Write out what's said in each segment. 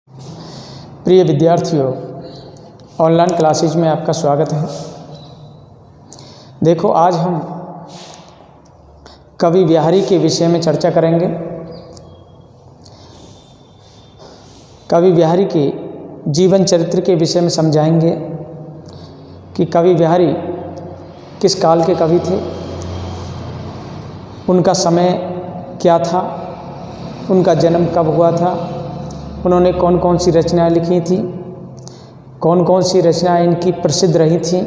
प्रिय विद्यार्थियों, online classes में आपका स्वागत है। देखो, आज हम कवि बिहारी के विषय में चर्चा करेंगे। कवि बिहारी के जीवन चरित्र के विषय में समझाएंगे कि कवि बिहारी किस काल के कवि थे, उनका समय क्या था, उनका जन्म कब हुआ था, उन्होंने कौन कौन सी रचनाएं लिखी थी, कौन कौन सी रचनाएं इनकी प्रसिद्ध रही थीं,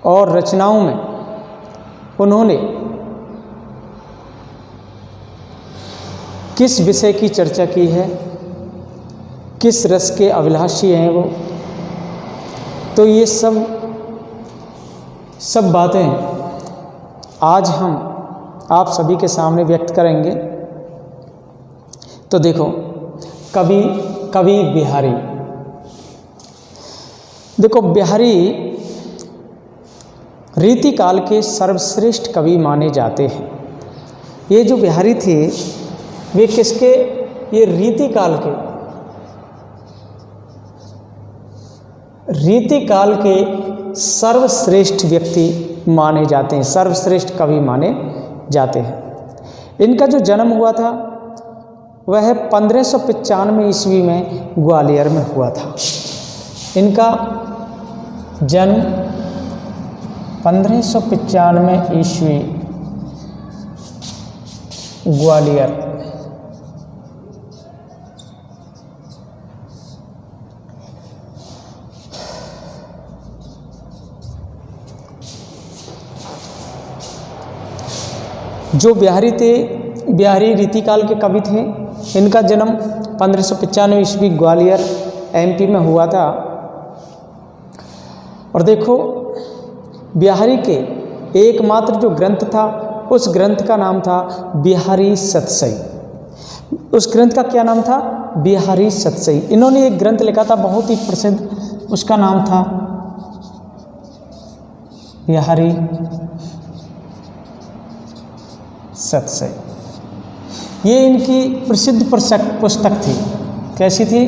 और रचनाओं में उन्होंने किस विषय की चर्चा की है, किस रस के अभिलाषी हैं वो। तो ये सब बातें आज हम आप सभी के सामने व्यक्त करेंगे। तो देखो, कवि बिहारी। देखो, बिहारी रीतिकाल के सर्वश्रेष्ठ कवि माने जाते हैं। ये जो बिहारी थे वे किसके, ये रीतिकाल के सर्वश्रेष्ठ व्यक्ति माने जाते हैं, सर्वश्रेष्ठ कवि माने जाते हैं। इनका जो जन्म हुआ था वह 1595 ईस्वी में ग्वालियर में हुआ था। इनका जन्म 1595 ईस्वी ग्वालियर। जो बिहारी थे, बिहारी रीतिकाल के कवि थे। इनका जन्म 1595 ईस्वी ग्वालियर एमपी में हुआ था। और देखो, बिहारी के एकमात्र जो ग्रंथ था उस ग्रंथ का नाम था बिहारी सतसई। उस ग्रंथ का क्या नाम था? बिहारी सतसई। इन्होंने एक ग्रंथ लिखा था बहुत ही प्रसिद्ध, उसका नाम था बिहारी सतसई। ये इनकी प्रसिद्ध पुस्तक थी। कैसी थी?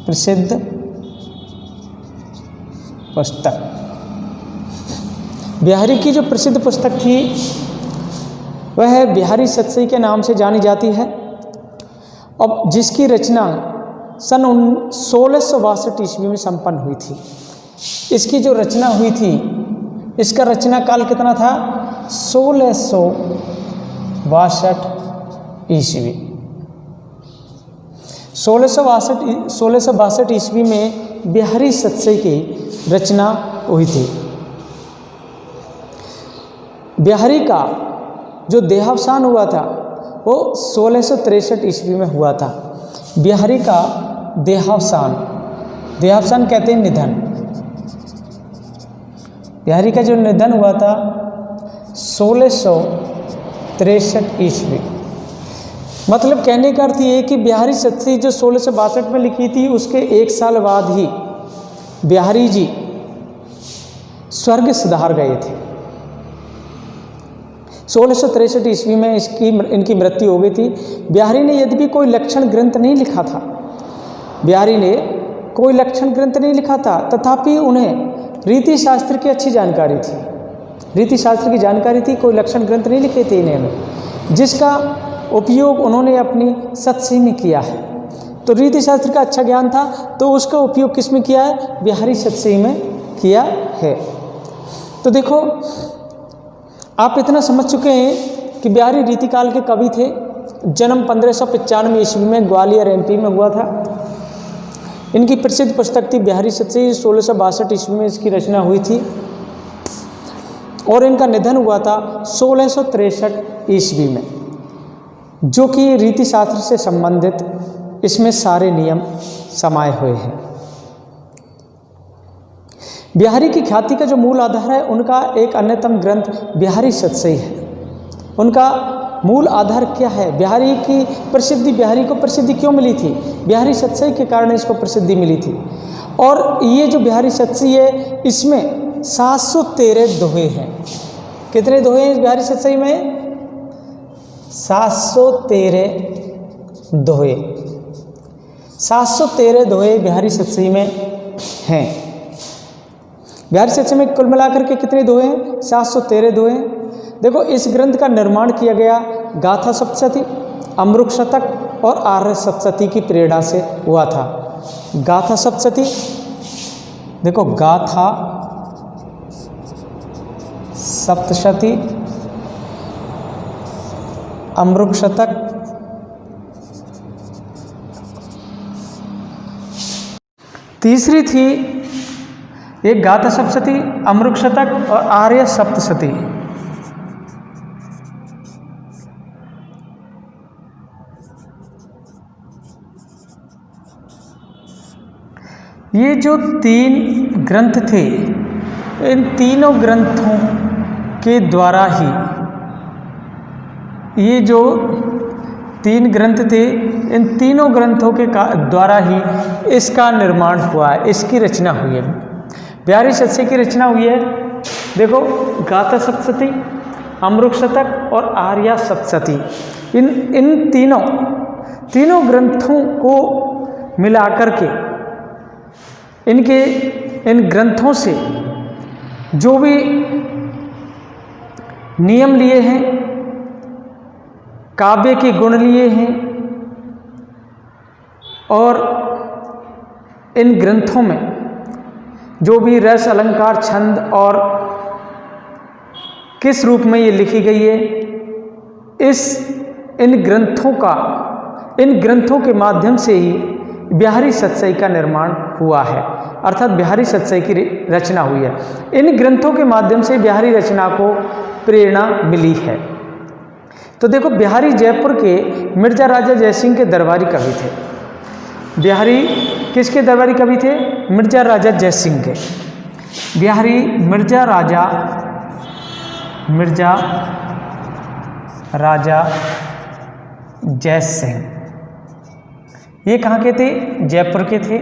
प्रसिद्ध पुस्तक। बिहारी की जो प्रसिद्ध पुस्तक थी वह बिहारी सतसई के नाम से जानी जाती है, और जिसकी रचना सन 1662 ईस्वी में संपन्न हुई थी। इसकी जो रचना हुई थी, इसका रचना काल कितना था? 1662 ईस्वी। 1662 ईस्वी में बिहारी सतसई की रचना हुई थी। बिहारी का जो देहावसान हुआ था वो 1663 ईस्वी में हुआ था। बिहारी का देहावसान कहते हैं निधन। बिहारी का जो निधन हुआ था 1663 ईस्वी। मतलब कहने का अर्थ ये कि बिहारी सतसई जो 1662 में लिखी थी उसके एक साल बाद ही बिहारी जी स्वर्ग सिधार गए थे। 1663 ईस्वी में इनकी मृत्यु हो गई थी। बिहारी ने यद्यपि कोई लक्षण ग्रंथ नहीं लिखा था, तथापि उन्हें रीति शास्त्र की अच्छी जानकारी थी। कोई लक्षण ग्रंथ नहीं लिखे थे इन्होंने, जिसका उपयोग उन्होंने अपनी सतसई में किया है। तो रीति शास्त्र का अच्छा ज्ञान था, तो उसका उपयोग किस में किया है? बिहारी सतसई में किया है। तो देखो, आप इतना समझ चुके हैं कि बिहारी रीतिकाल के कवि थे। जन्म 1595 ईस्वी में ग्वालियर एमपी में हुआ था। इनकी प्रसिद्ध पुस्तक थी बिहारी सतसई। 1662 ईस्वी में इसकी रचना हुई थी, और इनका निधन हुआ था 1663 ईस्वी में, जो कि रीति शास्त्र से संबंधित इसमें सारे नियम समाये हुए हैं। बिहारी की ख्याति का जो मूल आधार है, उनका एक अन्यतम ग्रंथ बिहारी सतसई है। उनका मूल आधार क्या है? बिहारी को प्रसिद्धि क्यों मिली थी? बिहारी सतसई के कारण इसको प्रसिद्धि मिली थी। और ये जो बिहारी सतसई है, इसमें 713 दोहे हैं। कितने दोहे हैं बिहारी सतसई में? 713 दोहे, 713 दोहे बिहारी सतसई में हैं। बिहारी सतसई में कुल मिलाकर के कितने दोहे हैं? 713 दोहे हैं। देखो, इस ग्रंथ का निर्माण किया गया गाथा सप्तशती, अमृत शतक और आर्य सप्तशती की प्रेरणा से हुआ था। गाथा सप्तशती, देखो गाथा सप्तशती, अमृत शतक, तीसरी थी एक गाथा सप्तशती, अमृत शतक और आर्य सप्तशती। ये जो 3 ग्रंथ थे, इन तीनों ग्रंथों के द्वारा ही, ये जो 3 ग्रंथ थे, इन तीनों ग्रंथों के द्वारा ही इसका निर्माण हुआ है, इसकी रचना हुई है। बिहारी सतसई की रचना हुई है, देखो गाथा सप्तशती, अमृत शतक और आर्या सप्तशती। इन तीनों ग्रंथों को मिलाकर के इन ग्रंथों से जो भी नियम लिए हैं, काव्य के गुण लिए हैं, और इन ग्रंथों में जो भी रस, अलंकार, छंद और किस रूप में ये लिखी गई है, इन ग्रंथों के माध्यम से ही बिहारी सतसई का निर्माण हुआ है, अर्थात बिहारी सतसई की रचना हुई है। इन ग्रंथों के माध्यम से बिहारी रचना को प्रेरणा मिली है। तो देखो, बिहारी जयपुर के मिर्जा राजा जयसिंह के दरबारी कवि थे। बिहारी किसके दरबारी कवि थे? मिर्जा राजा जयसिंह के। बिहारी मिर्जा राजा जयसिंह, ये कहाँ के थे? जयपुर के थे।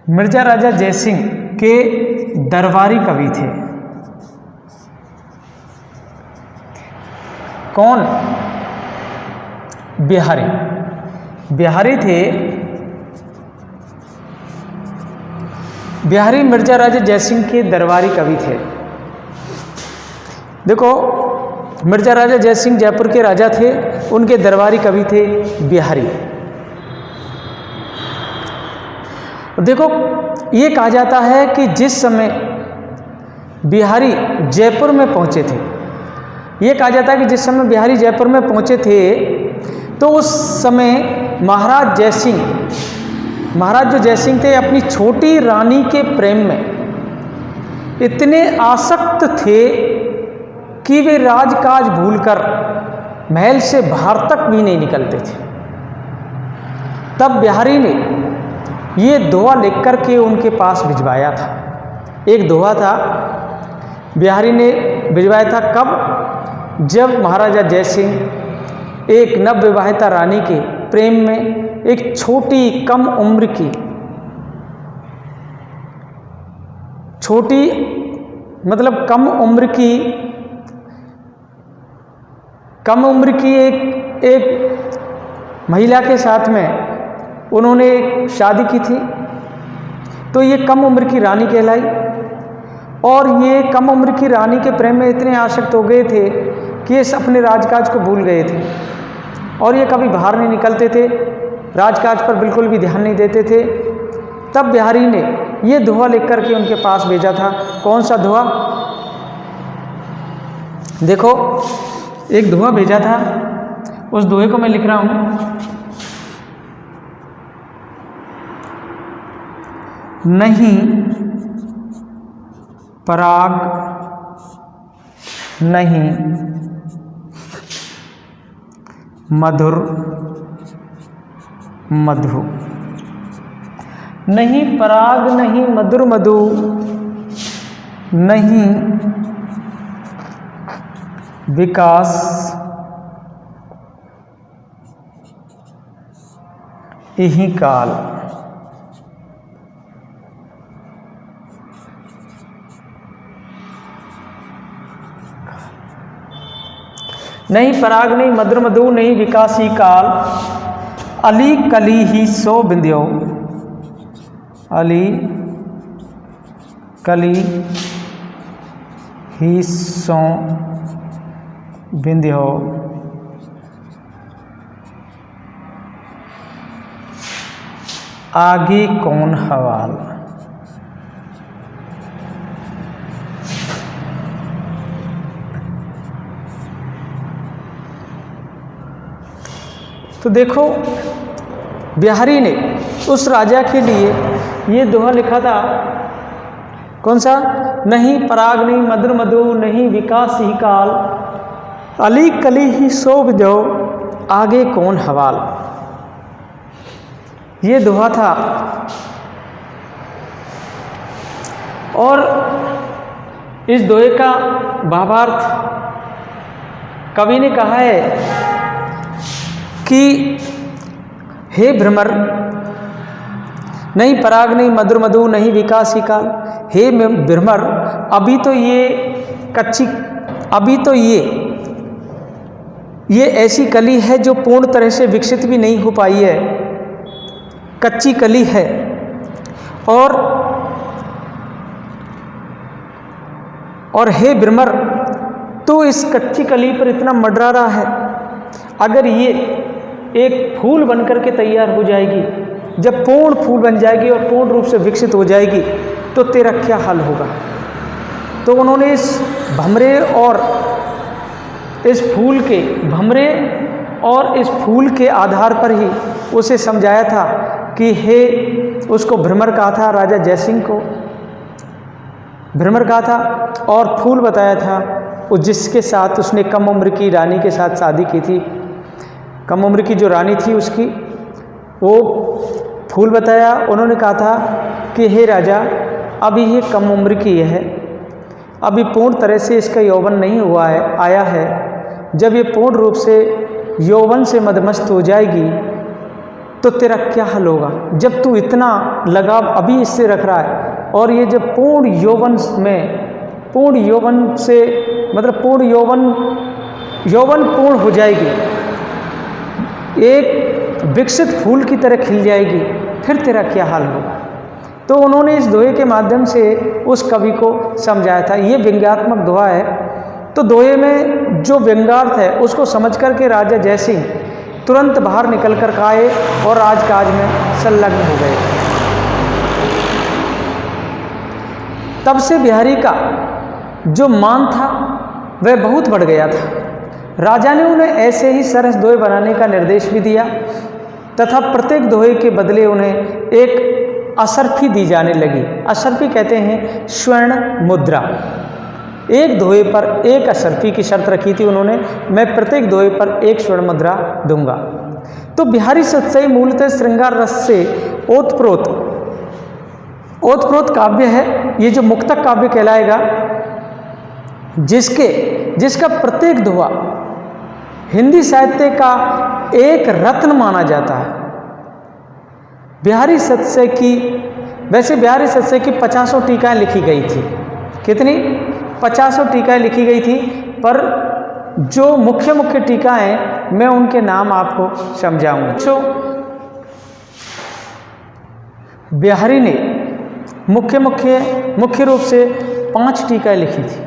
मिर्जा राजा जयसिंह के दरबारी कवि थे। कौन? बिहारी थे। बिहारी मिर्जा राजा जयसिंह के दरबारी कवि थे। देखो, मिर्जा राजा जयसिंह जयपुर के राजा थे, उनके दरबारी कवि थे बिहारी। देखो, ये कहा जाता है कि जिस समय बिहारी जयपुर में पहुंचे थे, ये कहा जाता है कि जिस समय बिहारी जयपुर में पहुंचे थे, तो उस समय महाराज जो जयसिंह थे, अपनी छोटी रानी के प्रेम में इतने आसक्त थे कि वे राजकाज भूलकर महल से बाहर तक भी नहीं निकलते थे। तब बिहारी ने ये दोहा लिख कर के उनके पास भिजवाया था। एक दोहा था, बिहारी ने भिजवाया था। कब? जब महाराजा जयसिंह एक नवविवाहिता रानी के प्रेम में एक छोटी कम उम्र की एक महिला के साथ में उन्होंने शादी की थी। तो ये कम उम्र की रानी कहलाई, और ये कम उम्र की रानी के प्रेम में इतने आसक्त हो गए थे कि ये अपने राजकाज को भूल गए थे, और ये कभी बाहर नहीं निकलते थे, राजकाज पर बिल्कुल भी ध्यान नहीं देते थे। तब बिहारी ने ये दोहा लिख करके उनके पास भेजा था। कौन सा दोहा? देखो, एक दोहा भेजा था, उस दोहे को मैं लिख रहा हूं। नहीं पराग नहीं मधुर मधु, नहीं पराग नहीं मधुर मधु, नहीं विकास यही काल। नहीं पराग नहीं मधुर मधु नहीं विकासी काल, अली कली ही सो बिंध्यो, अली कली ही सो बिंध्यो, आगे कौन हवाल। तो देखो बिहारी ने उस राजा के लिए ये दोहा लिखा था, कौन सा, नहीं पराग नहीं मधुर मधु नहीं विकास ही काल, अली कली ही सो बिंध्यो, आगे कौन हवाल। ये दोहा था। और इस दोहे का भावार्थ कवि ने कहा है कि हे भ्रमर, नहीं पराग नहीं मधुर मधु नहीं विकास ही काल, हे भ्रमर अभी तो ये कच्ची, अभी तो ये ऐसी कली है जो पूर्ण तरह से विकसित भी नहीं हो पाई है, कच्ची कली है। और हे भ्रमर तो इस कच्ची कली पर इतना मंडरा रहा है, अगर ये एक फूल बनकर के तैयार हो जाएगी, जब पूर्ण फूल बन जाएगी और पूर्ण रूप से विकसित हो जाएगी तो तेरा क्या हाल होगा। तो उन्होंने इस भमरे और इस फूल के भमरे और इस फूल के आधार पर ही उसे समझाया था कि हे, उसको भ्रमर कहा था, राजा जयसिंह को भ्रमर कहा था, और फूल बताया था जिसके साथ उसने कम उम्र की रानी के साथ शादी की थी। कम उम्र की जो रानी थी उसकी वो फूल बताया। उन्होंने कहा था कि हे राजा, अभी ये कम उम्र की है, अभी पूर्ण तरह से इसका यौवन नहीं हुआ है, आया है। जब ये पूर्ण रूप से यौवन से मदमस्त हो जाएगी तो तेरा क्या हाल होगा। जब तू इतना लगाव अभी इससे रख रहा है और ये जब पूर्ण यौवन से मतलब पूर्ण यौवन पूर्ण हो जाएगी, एक विकसित फूल की तरह खिल जाएगी, फिर तेरा क्या हाल होगा। तो उन्होंने इस दोहे के माध्यम से उस कवि को समझाया था। ये व्यंग्यात्मक दोहा है। तो दोहे में जो व्यंग्यार्थ है उसको समझ करके राजा जयसिंह तुरंत बाहर निकल कर आए और राजकाज में संलग्न हो गए। तब से बिहारी का जो मान था वह बहुत बढ़ गया था। राजा ने उन्हें ऐसे ही सरस दोहे बनाने का निर्देश भी दिया तथा प्रत्येक दोहे के बदले उन्हें एक असरफी दी जाने लगी। असरफी कहते हैं स्वर्ण मुद्रा। एक दोहे पर एक असरफी की शर्त रखी थी उन्होंने, मैं प्रत्येक दोहे पर एक स्वर्ण मुद्रा दूंगा। तो बिहारी सतसई मूलतः श्रृंगार रस से ओतप्रोत काव्य है। ये जो मुक्तक काव्य कहलाएगा, जिसका प्रत्येक दोहा हिंदी साहित्य का एक रत्न माना जाता है। बिहारी सतसई की, वैसे बिहारी सतसई की 50 टीकाएँ लिखी गई थी। कितनी? 50 टीकाएँ लिखी गई थी, पर जो मुख्य टीकाएँ मैं उनके नाम आपको समझाऊंगा। तो बिहारी ने मुख्य रूप से 5 टीकाएँ लिखी थी।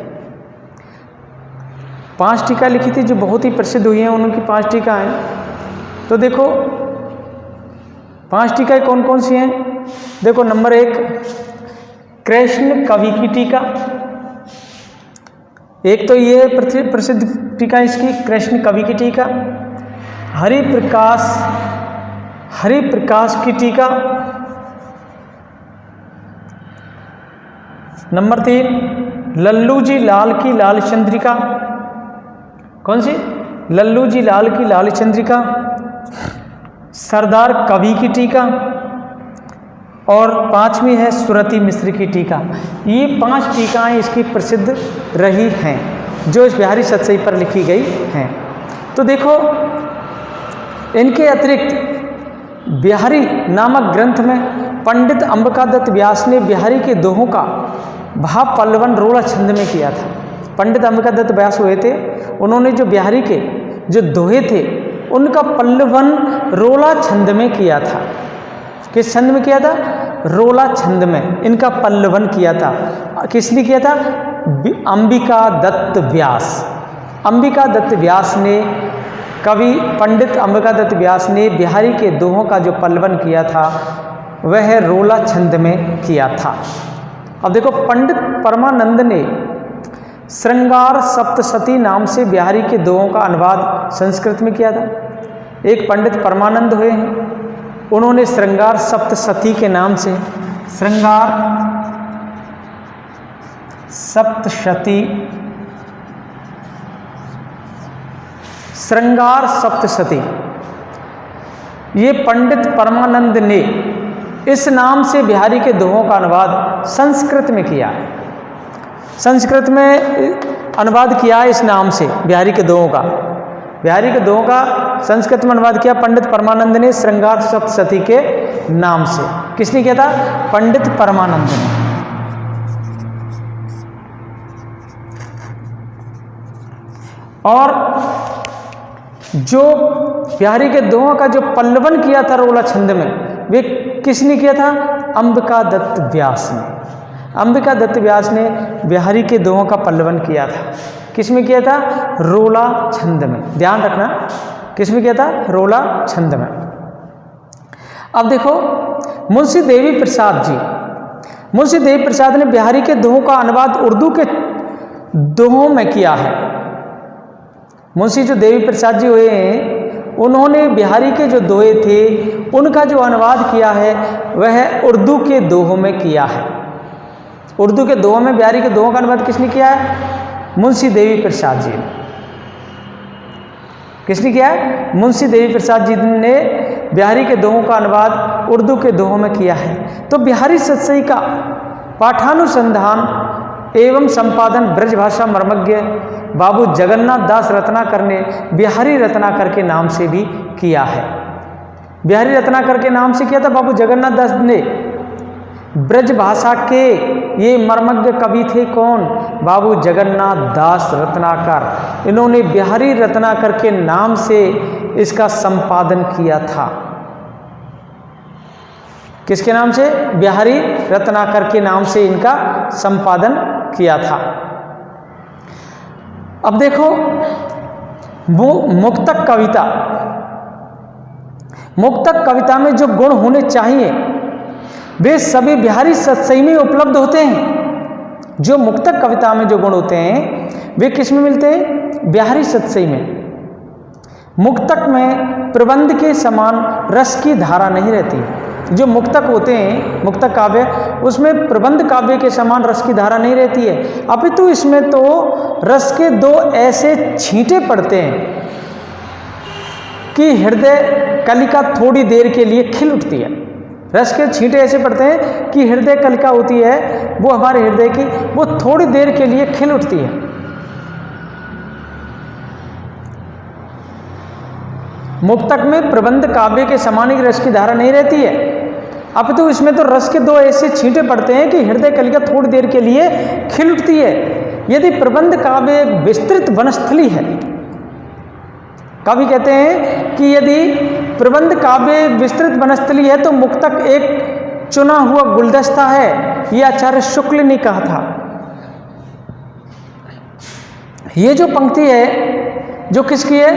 5 टीका लिखी थी जो बहुत ही प्रसिद्ध हुई हैं। उनकी 5 टीकाएँ, तो देखो 5 टीकाएँ कौन कौन सी हैं। देखो, नंबर 1 कृष्ण कवि की टीका। एक तो ये प्रसिद्ध टीका इसकी कृष्ण कवि की टीका। हरिप्रकाश की टीका। नंबर 3 लल्लू जी लाल की लाल चंद्रिका। कौन सी? लल्लू जी लाल की लाल चंद्रिका। सरदार कवि की टीका। और 5वीं है सुरती मिश्र की टीका। ये 5 टीकाएँ इसकी प्रसिद्ध रही हैं जो इस बिहारी सतसई पर लिखी गई हैं। तो देखो, इनके अतिरिक्त बिहारी नामक ग्रंथ में पंडित अंबिका दत्त व्यास ने बिहारी के दोहों का भाव पल्लवन रोड़ा छंद में किया था। पंडित अंबिका दत्त व्यास हुए थे, उन्होंने जो बिहारी के जो दोहे थे उनका पल्लवन रोला छंद में किया था। किस छंद में किया था? रोला छंद में इनका पल्लवन किया था। किसने किया था? अंबिका दत्त व्यास। अंबिका दत्त व्यास ने, कवि पंडित अंबिका दत्त व्यास ने बिहारी के दोहों का जो पल्लवन किया था वह रोला छंद में किया था। अब देखो, पंडित परमानंद ने श्रृंगार सप्तशती नाम से बिहारी के दोहों का अनुवाद संस्कृत में किया था। एक पंडित परमानंद हुए हैं, उन्होंने श्रृंगार सप्तशती के नाम से श्रृंगार सप्तशती, श्रृंगार सप्तशती, ये पंडित परमानंद ने इस नाम से बिहारी के दोहों का अनुवाद संस्कृत में किया है। संस्कृत में अनुवाद किया है इस नाम से बिहारी के दोहों का। बिहारी के दोहों का संस्कृत में अनुवाद किया पंडित परमानंद ने श्रृंगार सप्तशती के नाम से। किसने किया था? पंडित परमानंद ने। और जो बिहारी के दोहों का जो पल्लवन किया था रोला छंद में, वे किसने किया था? अंबिका दत्त व्यास ने। अंबिका दत्त व्यास ने बिहारी के दोहों का पल्लवन किया था। किसमें किया था? रोला छंद में। ध्यान रखना, किसमें किया था? रोला छंद में। अब देखो, मुंशी देवी प्रसाद जी, मुंशी देवी प्रसाद ने बिहारी के दोहों का अनुवाद उर्दू के दोहों में किया है। मुंशी जो देवी प्रसाद जी हुए हैं, उन्होंने बिहारी के जो दोहे थे उनका जो अनुवाद किया है वह उर्दू के दोहों में किया है। उर्दू के दोहों में बिहारी के दोहों का अनुवाद किसने किया है? मुंशी देवी प्रसाद जी ने। किसने किया है? मुंशी देवी प्रसाद जी ने बिहारी के दोहों का अनुवाद उर्दू के दोहों में किया है। तो बिहारी सतसई का पाठानुसंधान एवं संपादन ब्रजभाषा मर्मज्ञ बाबू जगन्नाथ दास रत्नाकर ने बिहारी रत्नाकर के नाम से भी किया है। बिहारी रत्नाकर के नाम से किया था बाबू जगन्नाथ दास ने। ब्रजभाषा के ये मर्मज्ञ कवि थे कौन? बाबू जगन्नाथ दास रत्नाकर। इन्होंने बिहारी रत्नाकर के नाम से इसका संपादन किया था। किसके नाम से? बिहारी रत्नाकर के नाम से इनका संपादन किया था। अब देखो, मुक्तक कविता, मुक्तक कविता में जो गुण होने चाहिए वे सभी बिहारी सतसई में उपलब्ध होते हैं। जो मुक्तक कविता में जो गुण होते हैं वे किस में मिलते हैं? बिहारी सतसई में। मुक्तक में प्रबंध के समान रस की धारा नहीं रहती। जो मुक्तक होते हैं, मुक्तक काव्य, उसमें प्रबंध काव्य के समान रस की धारा नहीं रहती है, अपितु इसमें तो रस के दो ऐसे छींटे पड़ते हैं कि हृदय कलिका थोड़ी देर के लिए खिल उठती है। रस के छींटे ऐसे पड़ते हैं कि हृदय कलिका होती है वो हमारे हृदय की, वो थोड़ी देर के लिए खिल उठती है। मुक्तक में प्रबंध काव्य के समान ही रस की धारा नहीं रहती है, अब तो इसमें तो रस के दो ऐसे छींटे पड़ते हैं कि हृदय कलिका थोड़ी देर के लिए खिल उठती है। यदि प्रबंध काव्य एक विस्तृत वनस्थली है, कवि कहते हैं कि यदि प्रबंध काव्य विस्तृत वनस्थली है तो मुक्तक एक चुना हुआ गुलदस्ता है। ये आचार्य शुक्ल ने कहा था। ये जो पंक्ति है जो किसकी है?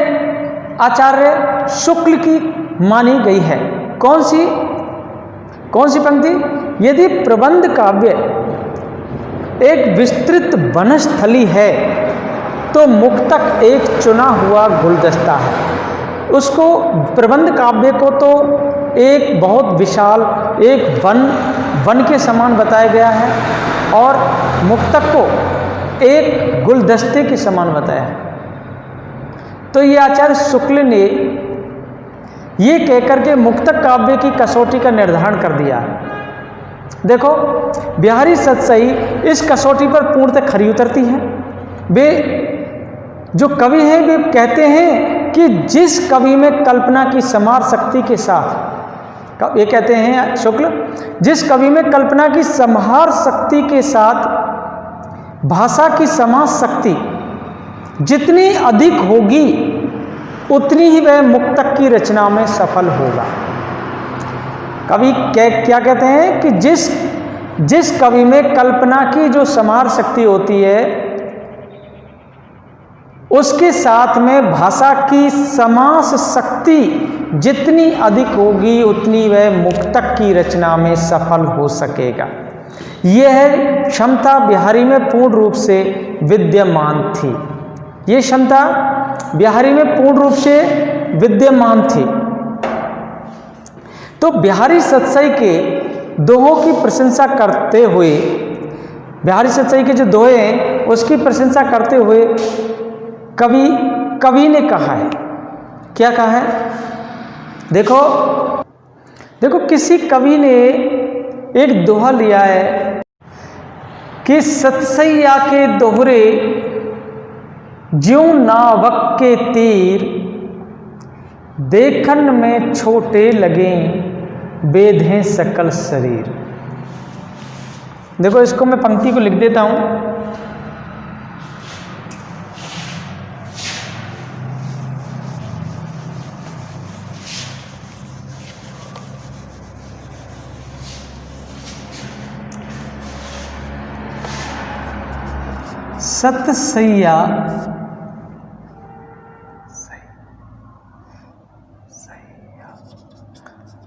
आचार्य शुक्ल की मानी गई है। कौन सी पंक्ति? यदि प्रबंध काव्य एक विस्तृत वनस्थली है तो मुक्तक एक चुना हुआ गुलदस्ता है। उसको प्रबंध काव्य को तो एक बहुत विशाल एक वन के समान बताया गया है और मुक्तक को एक गुलदस्ते के समान बताया है। तो ये आचार्य शुक्ल ने ये कहकर के मुक्तक काव्य की कसौटी का निर्धारण कर दिया है। देखो, बिहारी सतसई इस कसौटी पर पूर्णतः खरी उतरती है। वे जो कवि हैं वे कहते हैं कि जिस कवि में कल्पना की समार शक्ति के साथ, ये कहते हैं शुक्ल, जिस कवि में कल्पना की संहार शक्ति के साथ भाषा की समाज शक्ति जितनी अधिक होगी उतनी ही वह मुक्तक की रचना में सफल होगा। कवि क्या कहते हैं कि जिस कवि में कल्पना की जो समार शक्ति होती है उसके साथ में भाषा की समास शक्ति जितनी अधिक होगी उतनी वह मुक्तक की रचना में सफल हो सकेगा। यह क्षमता बिहारी में पूर्ण रूप से विद्यमान थी। ये क्षमता बिहारी में पूर्ण रूप से विद्यमान थी। तो बिहारी सतसई के दोहों की प्रशंसा करते हुए, बिहारी सतसई के जो दोहे हैं उसकी प्रशंसा करते हुए कवि ने कहा है, क्या कहा है? देखो किसी कवि ने एक दोहा लिया है कि सतसैया के दोहरे ज्यों नावक के तीर, देखन में छोटे लगें बेधें सकल शरीर। देखो इसको मैं पंक्ति को लिख देता हूं। सतसैया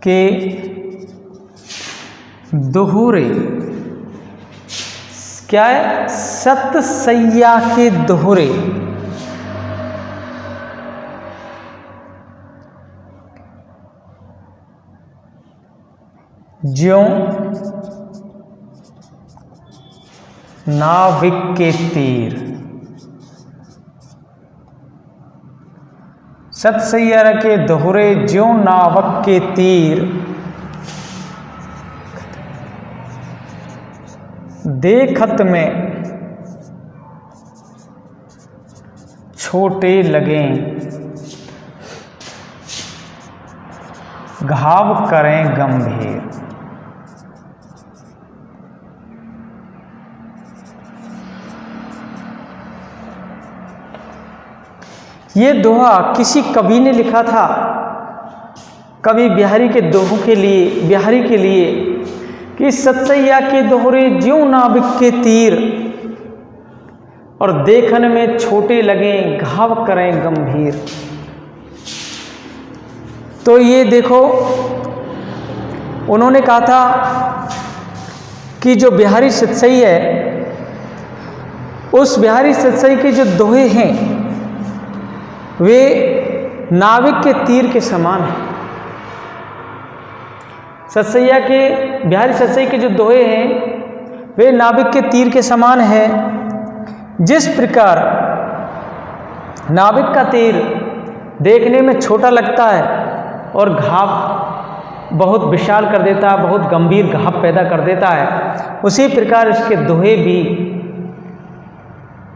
के दोहरे, क्या है? सतसैया के दोहरे ज्यों नाविक के तीर, सतसैया के दोहरे ज्यों नावक के तीर, देखत में छोटे लगें घाव करें गंभीर। ये दोहा किसी कवि ने लिखा था, कवि बिहारी के दोहों के लिए, बिहारी के लिए, कि सतसैया के दोहरे ज्यों नाविक के तीर और देखन में छोटे लगें घाव करें गंभीर। तो ये देखो उन्होंने कहा था कि जो बिहारी सतसई है उस बिहारी सतसई के जो दोहे हैं वे नाविक के तीर के समान हैं। सतसैया के, बिहारी सतसई के जो दोहे हैं वे नाविक के तीर के समान हैं। जिस प्रकार नाविक का तीर देखने में छोटा लगता है और घाव बहुत विशाल कर देता है, बहुत गंभीर घाव पैदा कर देता है, उसी प्रकार इसके दोहे भी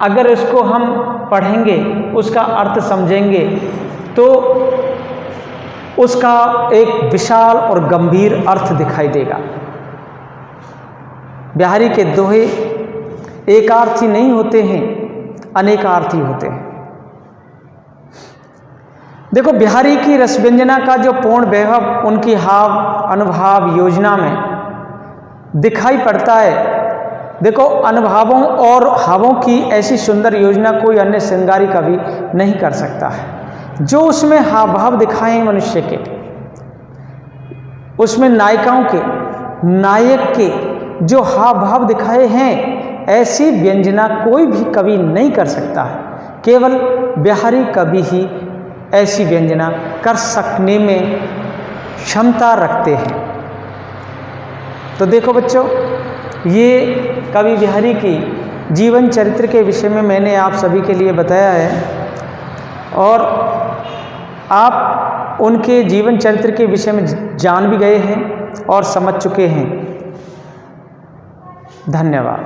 अगर इसको हम पढ़ेंगे, उसका अर्थ समझेंगे तो उसका एक विशाल और गंभीर अर्थ दिखाई देगा। बिहारी के दोहे एकार्थी नहीं होते हैं, अनेकार्थी होते हैं। देखो बिहारी की रस व्यंजना का जो पूर्ण वैभव उनकी हाव अनुभाव योजना में दिखाई पड़ता है। देखो अनुभावों और हावों की ऐसी सुंदर योजना कोई अन्य श्रृंगारी कवि नहीं कर सकता है। जो उसमें हाव भाव दिखाए मनुष्य के, उसमें नायिकाओं के, नायक के जो हाव भाव दिखाए हैं, ऐसी व्यंजना कोई भी कवि नहीं कर सकता है। केवल बिहारी कवि ही ऐसी व्यंजना कर सकने में क्षमता रखते हैं। तो देखो बच्चों, ये कवि बिहारी की जीवन चरित्र के विषय में मैंने आप सभी के लिए बताया है और आप उनके जीवन चरित्र के विषय में जान भी गए हैं और समझ चुके हैं। धन्यवाद।